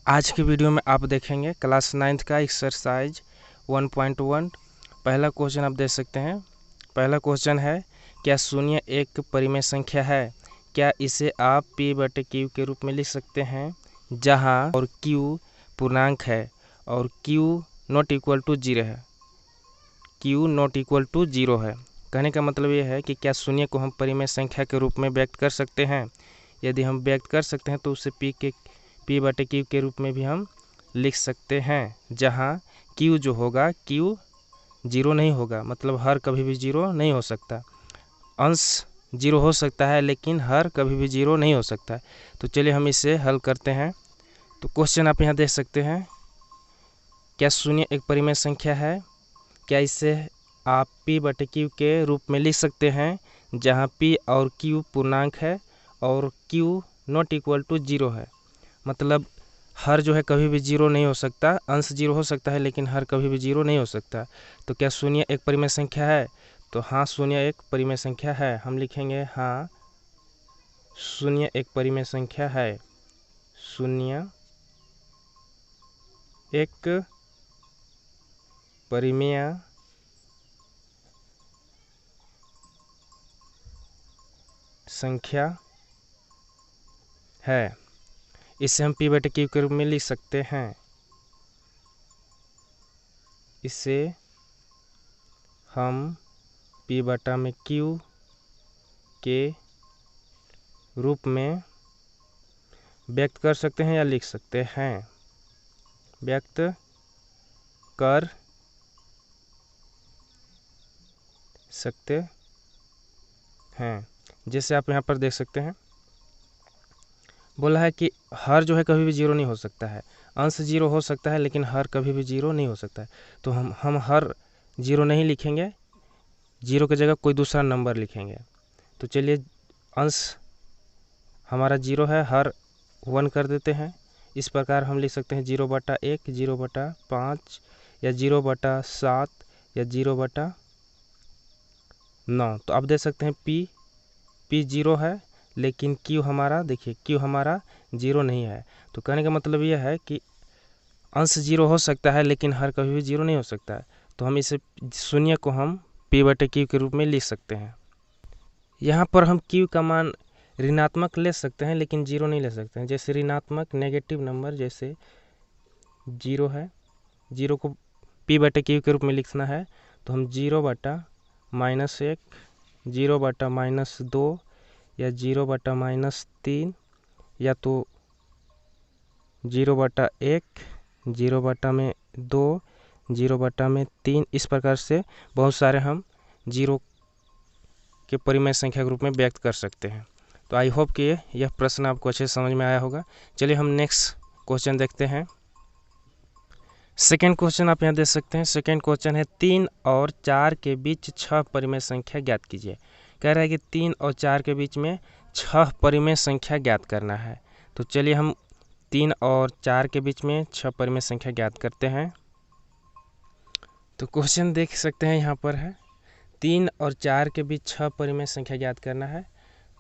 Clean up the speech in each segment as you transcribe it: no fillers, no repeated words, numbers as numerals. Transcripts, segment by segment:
आज के वीडियो में आप देखेंगे क्लास 9th का एक्सरसाइज 1.1। पहला क्वेश्चन आप देख सकते हैं। पहला क्वेश्चन है, क्या शून्य एक परिमेय संख्या है? क्या इसे आप p/q के रूप में लिख सकते हैं, जहां और q पूर्णांक है और q नॉट इक्वल टू 0 है। q नॉट इक्वल टू 0 है। कहने का मतलब ये है कि क्या शून्य को हम परिमेय संख्या के रूप में व्यक्त कर सकते हैं। यदि हम व्यक्त कर सकते हैं तो उसे p/q के रूप में भी हम लिख सकते हैं, जहां q जो होगा q 0 नहीं होगा, मतलब हर कभी भी 0 नहीं हो सकता। अंश 0 हो सकता है लेकिन हर कभी भी 0 नहीं हो सकता। तो चलिए हम इसे हल करते हैं। तो क्वेश्चन आप यहाँ देख सकते हैं, क्या शून्य एक परिमेय संख्या है? क्या इसे आप p/q के रूप में लिख सकते हैं, जहां p और q पूर्णांक है और q नॉट इक्वल टू 0 है। मतलब हर जो है कभी भी 0 नहीं हो सकता, अंश 0 हो सकता है लेकिन हर कभी भी 0 नहीं हो सकता। तो क्या शून्य एक परिमेय संख्या है? तो हाँ, शून्य एक परिमेय संख्या है। हम लिखेंगे हाँ, शून्य एक परिमेय संख्या है। शून्य एक परिमेय संख्या है। इसे हम p/q के रूप में लिख सकते हैं। इसे हम p/q के रूप में व्यक्त कर सकते हैं या लिख सकते हैं। व्यक्त कर सकते हैं। जैसे आप यहाँ पर देख सकते हैं, बोला है कि हर जो है कभी भी 0 नहीं हो सकता है। अंश 0 हो सकता है लेकिन हर कभी भी 0 नहीं हो सकता है। तो हम हर 0 नहीं लिखेंगे, 0 की जगह कोई दूसरा नंबर लिखेंगे। तो चलिए, अंश हमारा 0 है, हर 1 कर देते हैं। इस प्रकार हम लिख सकते हैं 0/1, 0/5 या 0/7 या 0/9। तो आप देख सकते हैं p 0 है लेकिन q हमारा, देखिए q हमारा 0 नहीं है। तो कहने का मतलब यह है कि अंश 0 हो सकता है लेकिन हर कभी भी 0 नहीं हो सकता है। तो हम इसे शून्य को हम p/q के रूप में लिख सकते हैं। यहाँ पर हम q का मान ऋणात्मक ले सकते हैं लेकिन 0 नहीं ले सकते हैं। जैसे ऋणात्मक नेगेटिव नंबर जैसे 0 है, 0 को p/q के रूप में लिखना है तो हम 0/-1, 0/-2 या 0/-3 या तो 0/1, 0/2, 0/3, इस प्रकार से बहुत सारे हम 0 के परिमेय संख्या के रूप में व्यक्त कर सकते हैं। तो आई होप कि यह प्रश्न आपको अच्छे समझ में आया होगा। चलिए हम नेक्स्ट क्वेश्चन देखते हैं। सेकेंड क्वेश्चन आप यहाँ देख सकते हैं। सेकेंड क्वेश्चन है, 3 और 4 के बीच 6 परिमेय संख्या ज्ञात कीजिए। कह रहा है कि 3 और 4 के बीच में 6 परिमेय संख्या ज्ञात करना है। तो चलिए हम 3 और 4 के बीच में 6 परिमेय संख्या ज्ञात करते हैं। तो क्वेश्चन देख सकते हैं, यहाँ पर है 3 और 4 के बीच 6 परिमेय संख्या ज्ञात करना है।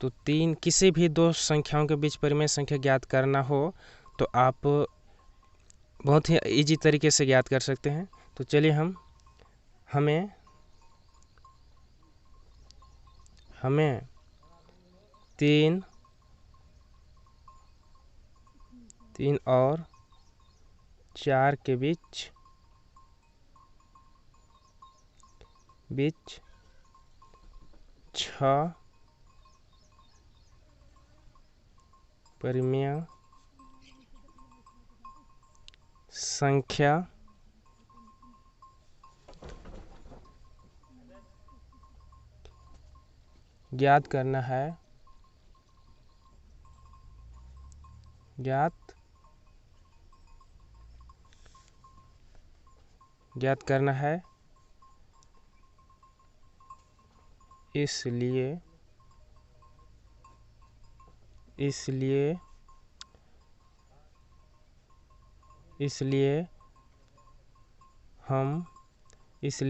तो किसी भी दो संख्याओं के बीच परिमेय संख्या ज्ञात करना हो तो आप बहुत ही इजी तरीके से ज्ञात कर सकते हैं। तो चलिए हमें 3 और 4 के बीच 6 परिमेय संख्या ज्ञात करना है। ज्ञात करना है, इसलिए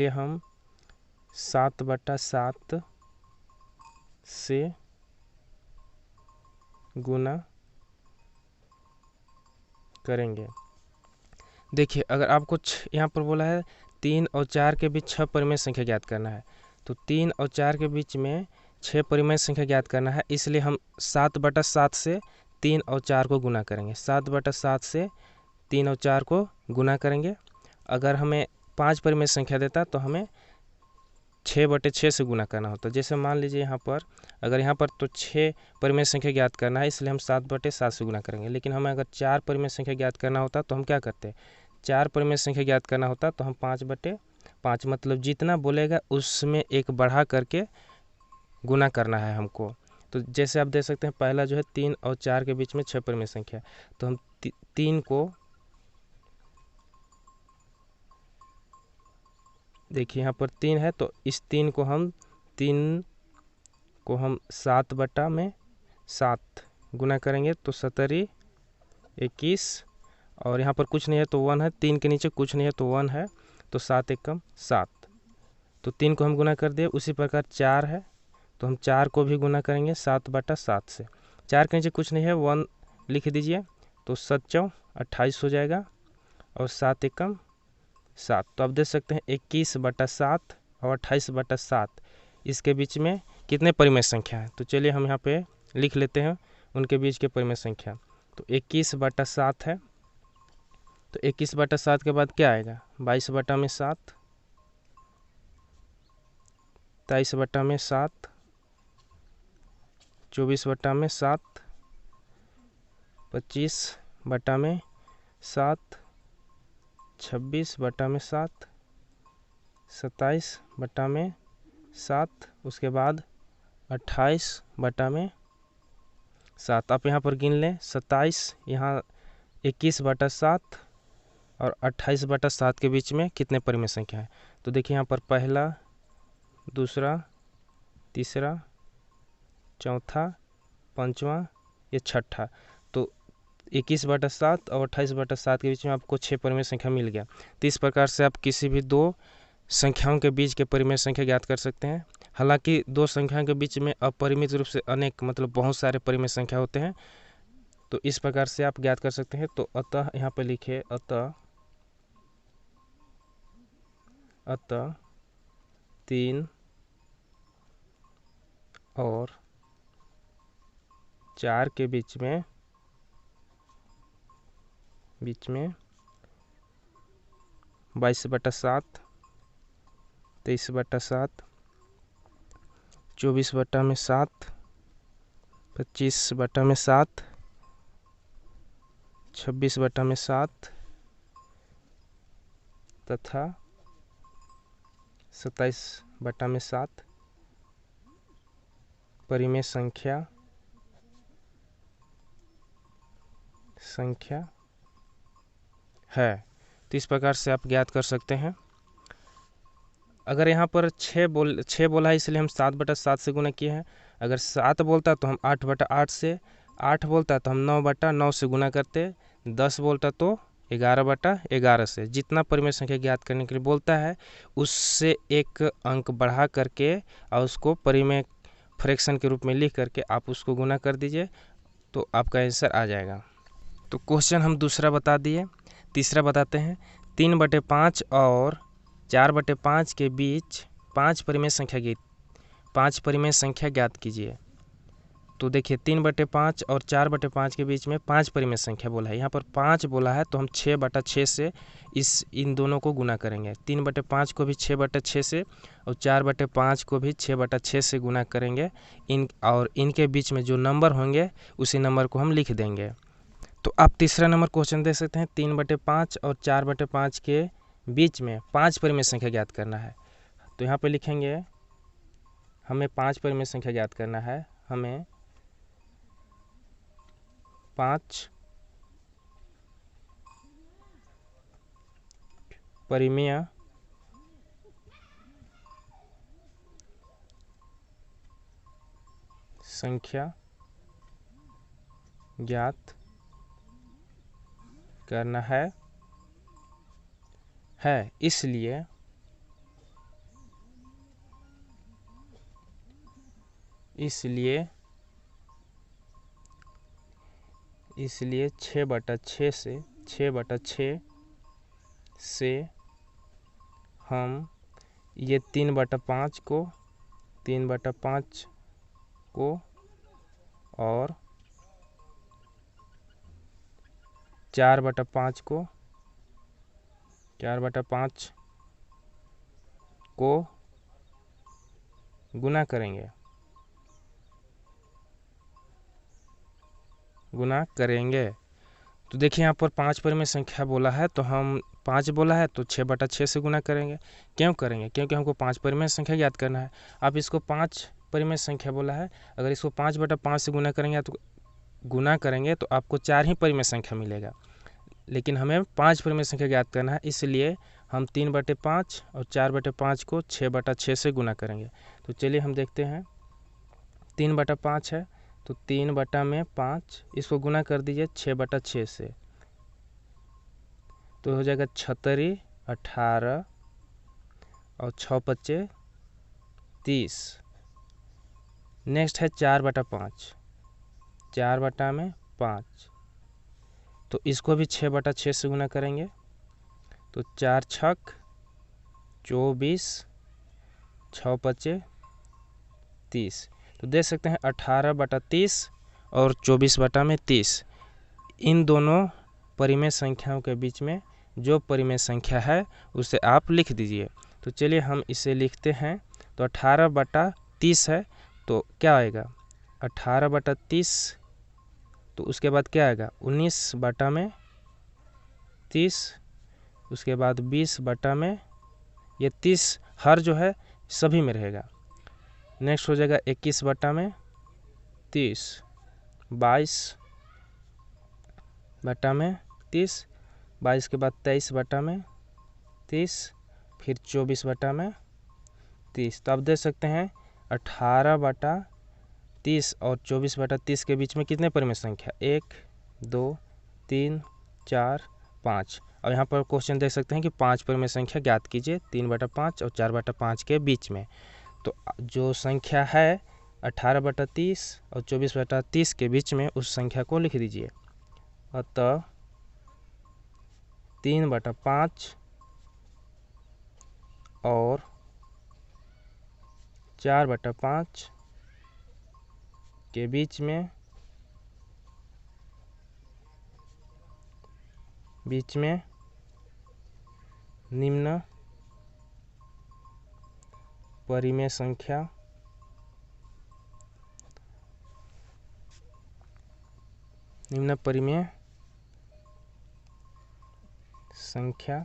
हम 7/7 से गुना करेंगे। देखिए अगर आपको यहाँ पर बोला है 3 और 4 के बीच 6 परिमेय संख्या ज्ञात करना है, तो 3 और 4 के बीच में 6 परिमेय संख्या ज्ञात करना है, इसलिए हम 7/7 से 3 और 4 को गुना करेंगे। 7/7 से 3 और 4 को गुना करेंगे। अगर हमें 5 परिमेय संख्या देता तो हमें 6/6 से गुना करना होता। जैसे मान लीजिए यहाँ पर अगर यहाँ पर तो 6 परिमेय संख्या ज्ञात करना है, इसलिए हम 7/7 से गुना करेंगे। लेकिन हमें अगर 4 परिमेय संख्या ज्ञात करना होता तो हम क्या करते, 4 परिमेय संख्या ज्ञात करना होता तो हम 5/5 मतलब जितना बोलेगा उसमें एक बढ़ा करके गुना करना है हमको। तो जैसे आप देख सकते हैं पहला जो है 3 और 4 के बीच में 6 परिमेय संख्या, तो हम 3 को देखिए यहाँ पर 3 है, तो इस 3 को हम 7/7 गुना करेंगे तो 17 21, और यहाँ पर कुछ नहीं है तो 1 है, 3 के नीचे कुछ नहीं है तो 1 है, तो 7 एकम 7, तो 3 को हम गुना कर दिए। उसी प्रकार 4 है तो हम 4 को भी गुना करेंगे 7/7 से। 4 के नीचे कुछ नहीं है 1 लिख दीजिए, तो 7 28 हो जाएगा, और 7 एकम 7। तो आप देख सकते हैं 21/7 और 28/7 इसके बीच में कितने परिमेय संख्या है। तो चलिए हम यहाँ पे लिख लेते हैं उनके बीच के परिमेय संख्या। तो 21/7 है, तो 21/7 के बाद क्या आएगा, 22/7, 23/7, 24/7, 25/7, 26/7, 27/7, उसके बाद 28/7। आप यहाँ पर गिन लें 27, यहाँ 21/7 और 28/7 के बीच में कितने परिमेय संख्या है। तो देखिए यहाँ पर पहला, दूसरा, तीसरा, चौथा, पांचवा, ये छठा, तो 21/7 और 28/7 के बीच में आपको 6 परिमेय संख्या मिल गया। तो इस प्रकार से आप किसी भी दो संख्याओं के बीच के परिमेय संख्या ज्ञात कर सकते हैं। हालांकि दो संख्याओं के बीच में अपरिमित रूप से अनेक मतलब बहुत सारे परिमेय संख्या होते हैं, तो इस प्रकार से आप ज्ञात कर सकते हैं। तो अतः यहाँ पर लिखे अतः 3 और 4 के बीच में 22/7, 23/7, 24/7, 25/7, 26/7 तथा 27/7 परिमेय संख्या है। तो इस प्रकार से आप ज्ञात कर सकते हैं। अगर यहाँ पर 6 बोला है इसलिए हम 7/7 से गुना किए हैं। अगर 7 बोलता तो हम 8/8 से, 8 बोलता तो हम 9/9 से गुना करते, 10 बोलता तो 11/11 से। जितना परिमेय संख्या ज्ञात करने के लिए बोलता है उससे एक अंक बढ़ा करके और उसको परिमेय फ्रैक्शन के रूप में लिख करके आप उसको गुना कर दीजिए, तो आपका आंसर आ जाएगा। तो क्वेश्चन हम दूसरा बता दिए। तीसरा बताते हैं, 3/5 और 4/5 के बीच 5 परिमेय संख्या ज्ञात कीजिए। तो देखिए 3/5 और 4/5 के बीच में 5 परिमेय संख्या बोला है। यहाँ पर 5 बोला है तो हम 6/6 से इन दोनों को गुना करेंगे। 3/5 को भी 6/6 से और 4/5 को भी 6/6 से गुना करेंगे। इनके बीच में जो नंबर होंगे उसी नंबर को हम लिख देंगे। तो आप तीसरा नंबर क्वेश्चन दे सकते हैं, 3/5 और 4/5 के बीच में 5 परिमेय संख्या ज्ञात करना है। तो यहाँ पे लिखेंगे हमें 5 परिमेय संख्या ज्ञात करना है। हमें 5 परिमेय संख्या ज्ञात करना है इसलिए 6/6 से 6/6 से हम ये 3/5 को 3/5 को और 4/5 को 4/5 को गुना करेंगे तो देखिए यहाँ पर 5 परिमेय संख्या बोला है, तो हम 5 बोला है तो 6/6 से गुना करेंगे। क्यों करेंगे? क्योंकि हमको 5 परिमेय संख्या याद करना है। आप इसको 5 परिमेय संख्या बोला है, अगर इसको 5/5 से गुना करेंगे तो आपको 4 ही परिमेय संख्या मिलेगा, लेकिन हमें 5 परिमेय संख्या याद करना है, इसलिए हम 3/5 और 4/5 को 6/6 से गुना करेंगे। तो चलिए हम देखते हैं। 3/5 है तो 3/5 इसको गुना कर दीजिए 6/6 से, तो हो जाएगा 36, 18 और 6×5 30। नेक्स्ट है 4/5, 4/5 तो इसको भी 6/6 से गुना करेंगे, तो 4×6 24, 6×5 30। तो देख सकते हैं 18/30 और 24/30, इन दोनों परिमेय संख्याओं के बीच में जो परिमेय संख्या है उसे आप लिख दीजिए। तो चलिए हम इसे लिखते हैं। तो 18/30 है तो क्या आएगा 18/30, तो उसके बाद क्या आएगा 19/30, उसके बाद 20/, ये 30 हर जो है सभी में रहेगा। नेक्स्ट हो जाएगा 21/30, 22/30, 22 के बाद 23/30, फिर 24/30। तो आप देख सकते हैं 18/30 और 24/30 के बीच में कितने परिमेय संख्या 1, 2, 3, 4, 5। और यहाँ पर क्वेश्चन देख सकते हैं कि 5 परिमेय संख्या ज्ञात कीजिए 3/5 और 4/5 के बीच में। तो जो संख्या है 18/30 और 24/30 के बीच में उस संख्या को लिख दीजिए। अतः 3/5 और 4/5 के बीच में निम्न परिमेय संख्या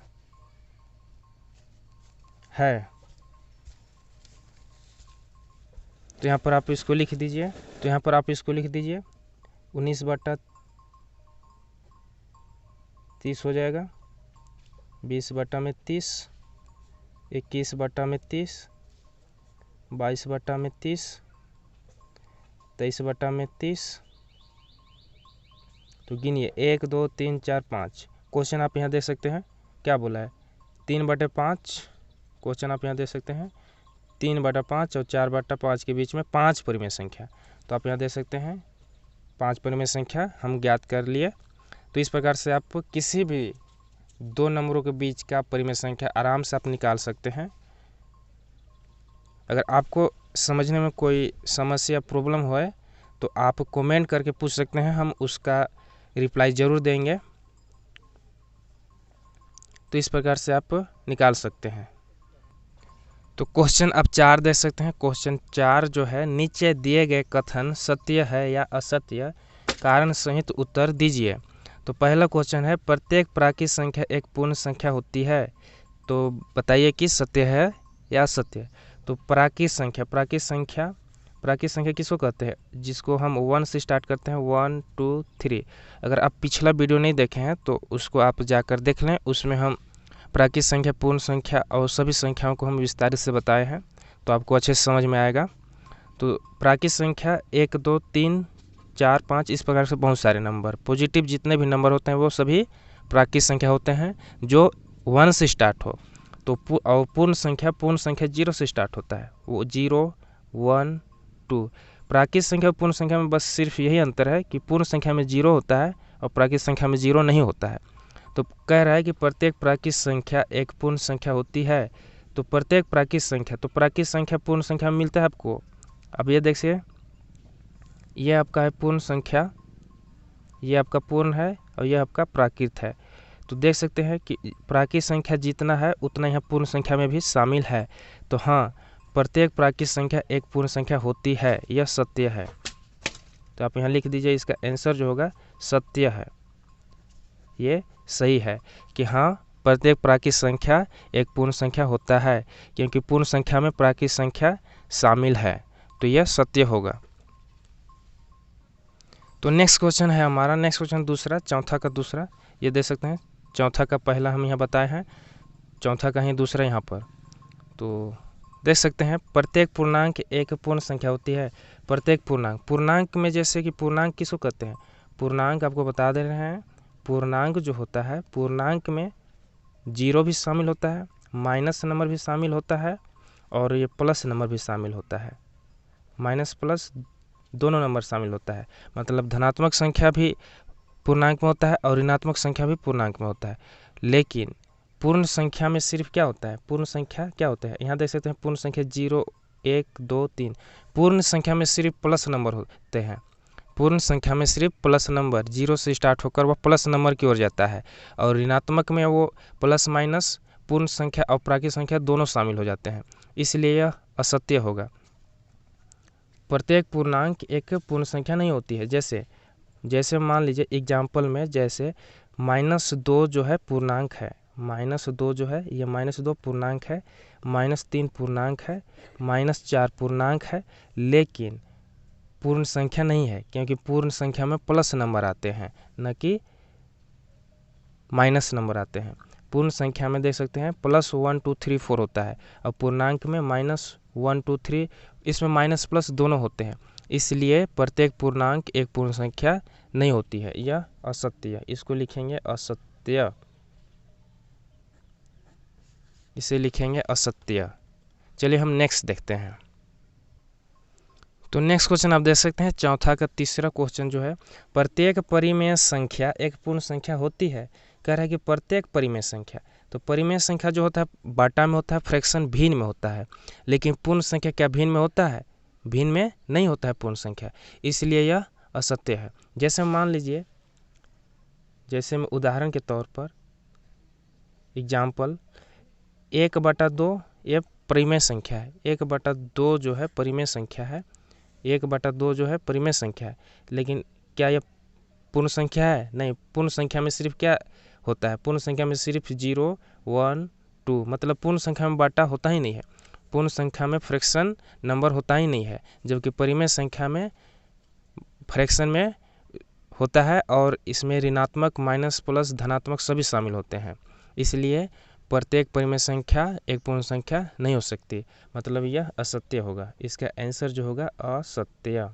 है। तो यहाँ पर आप इसको लिख दीजिए। 19/30 हो जाएगा, 20/30, 21/30, 22/30, 23/30। तो गिनिए 1, 2, 3, 4, 5। क्वेश्चन आप यहाँ देख सकते हैं क्या बोला है 3/5। क्वेश्चन आप यहाँ देख सकते हैं 3/5 और 4/5 के बीच में 5 परिमेय संख्या। तो आप यहाँ देख सकते हैं 5 परिमेय संख्या हम ज्ञात कर लिए। तो इस प्रकार से आप किसी भी 2 नंबरों के बीच का परिमेय संख्या आराम से आप निकाल सकते हैं। अगर आपको समझने में कोई समस्या प्रॉब्लम हो तो आप कमेंट करके पूछ सकते हैं, हम उसका रिप्लाई ज़रूर देंगे। तो इस प्रकार से आप निकाल सकते हैं। तो क्वेश्चन आप 4 देख सकते हैं। क्वेश्चन 4 जो है, नीचे दिए गए कथन सत्य है या असत्य, कारण सहित उत्तर दीजिए। तो पहला क्वेश्चन है, प्रत्येक प्राकृत संख्या एक पूर्ण संख्या होती है। तो बताइए कि सत्य है या असत्य। तो प्राकृत संख्या किसको कहते हैं? जिसको हम 1 से स्टार्ट करते हैं, 1, 2, 3। अगर आप पिछला वीडियो नहीं देखे हैं तो उसको आप जाकर देख लें, उसमें हम प्राकृत संख्या, पूर्ण संख्या और सभी संख्याओं को हम विस्तारित से बताए हैं, तो आपको अच्छे से समझ में आएगा। तो प्राकृत संख्या 1, 2, 3, 4, 5 इस प्रकार से बहुत सारे नंबर, पॉजिटिव जितने भी नंबर होते हैं वो सभी प्राकृत संख्या होते हैं जो 1 से स्टार्ट हो। तो और पूर्ण संख्या 0 से स्टार्ट होता है, वो 0, 1, 2। प्राकृत संख्या और पूर्ण संख्या में बस सिर्फ यही अंतर है कि पूर्ण संख्या में 0 होता है और प्राकृत संख्या में 0 नहीं होता है। तो कह रहा है कि प्रत्येक प्राकृत संख्या एक पूर्ण संख्या होती है। तो प्रत्येक प्राकृत संख्या, तो प्राकृत संख्या पूर्ण संख्या में मिलता है आपको। अब ये देखिए, ये आपका है पूर्ण संख्या, ये आपका पूर्ण है और ये आपका प्राकृत है। तो देख सकते हैं कि प्राकृत संख्या जितना है उतना यहाँ पूर्ण संख्या में भी शामिल है। तो हाँ, प्रत्येक प्राकृत संख्या एक पूर्ण संख्या होती है, यह सत्य है। तो आप यहाँ लिख दीजिए, इसका आंसर जो होगा सत्य है। ये सही है कि हाँ, प्रत्येक प्राकृत संख्या एक पूर्ण संख्या होता है, क्योंकि पूर्ण संख्या में प्राकृत संख्या शामिल है। तो यह सत्य होगा। तो नेक्स्ट क्वेश्चन है हमारा, नेक्स्ट क्वेश्चन दूसरा, चौथा का दूसरा। ये देख सकते हैं, चौथा का पहला हम यहाँ बताए हैं, चौथा का ही दूसरा यहाँ पर। तो देख सकते हैं, प्रत्येक पूर्णांक एक पूर्ण संख्या होती है। प्रत्येक पूर्णांक, पूर्णांक में जैसे कि पूर्णांक किसको कहते हैं, पूर्णांक आपको बता दे रहे हैं। पूर्णांक जो होता है, पूर्णांक में जीरो भी शामिल होता है, माइनस नंबर भी शामिल होता है और ये प्लस नंबर भी शामिल होता है। माइनस प्लस दोनों नंबर शामिल होता है। मतलब धनात्मक संख्या भी पूर्णांक में होता है और ऋणात्मक संख्या भी पूर्णांक में होता है। लेकिन पूर्ण संख्या में सिर्फ क्या होता है, पूर्ण संख्या क्या होता है, यहाँ देख सकते हैं पूर्ण संख्या 0, 1, 2, 3। पूर्ण संख्या में सिर्फ प्लस नंबर होते हैं। पूर्ण संख्या में सिर्फ प्लस नंबर 0 से स्टार्ट होकर वह प्लस नंबर की ओर जाता है। और ऋणात्मक में वो प्लस माइनस पूर्ण संख्या और प्राकृत संख्या दोनों शामिल हो जाते हैं, इसलिए यह असत्य होगा। प्रत्येक पूर्णांक एक पूर्ण संख्या नहीं होती है। जैसे मान लीजिए एग्जाम्पल में, जैसे -2 जो है पूर्णांक है, -2 जो है ये -2 पूर्णांक है, -3 पूर्णांक है, -4 पूर्णांक है, लेकिन पूर्ण संख्या नहीं है, क्योंकि पूर्ण संख्या में प्लस नंबर आते हैं, न कि माइनस नंबर आते हैं। पूर्ण संख्या में देख सकते हैं +1 2 3 4 होता है और पूर्णांक में -1 2 3, इसमें माइनस प्लस दोनों होते हैं। इसलिए प्रत्येक पूर्णांक एक पूर्ण संख्या नहीं होती है, यह असत्य। इसको लिखेंगे असत्य, इसे लिखेंगे असत्य। चलिए हम नेक्स्ट देखते हैं। तो नेक्स्ट क्वेश्चन आप देख सकते हैं, चौथा का तीसरा क्वेश्चन जो है, प्रत्येक परिमेय संख्या एक पूर्ण संख्या होती है। कह रहा है कि प्रत्येक परिमेय संख्या, तो परिमेय संख्या जो होता है बाटा में होता है, फ्रैक्शन भिन्न में होता है, लेकिन पूर्ण संख्या क्या भिन्न में होता है, भिन्न में नहीं होता है पूर्ण संख्या, इसलिए यह असत्य है। जैसे मान लीजिए, जैसे मैं उदाहरण के तौर पर एग्जाम्पल 1/2 ये परिमेय संख्या है, 1/2 जो है परिमेय संख्या है, 1/2 जो है परिमेय संख्या है, लेकिन क्या यह पूर्ण संख्या है? नहीं। पूर्ण संख्या में सिर्फ क्या होता है, पूर्ण संख्या में सिर्फ 0 1 2, मतलब पूर्ण संख्या में बाटा होता ही नहीं है, पूर्ण संख्या में फ्रैक्शन नंबर होता ही नहीं है, जबकि परिमेय संख्या में फ्रैक्शन में होता है और इसमें ऋणात्मक माइनस प्लस धनात्मक सभी शामिल होते हैं। इसलिए प्रत्येक परिमेय संख्या एक पूर्ण संख्या नहीं हो सकती, मतलब यह असत्य होगा। इसका आंसर जो होगा असत्य।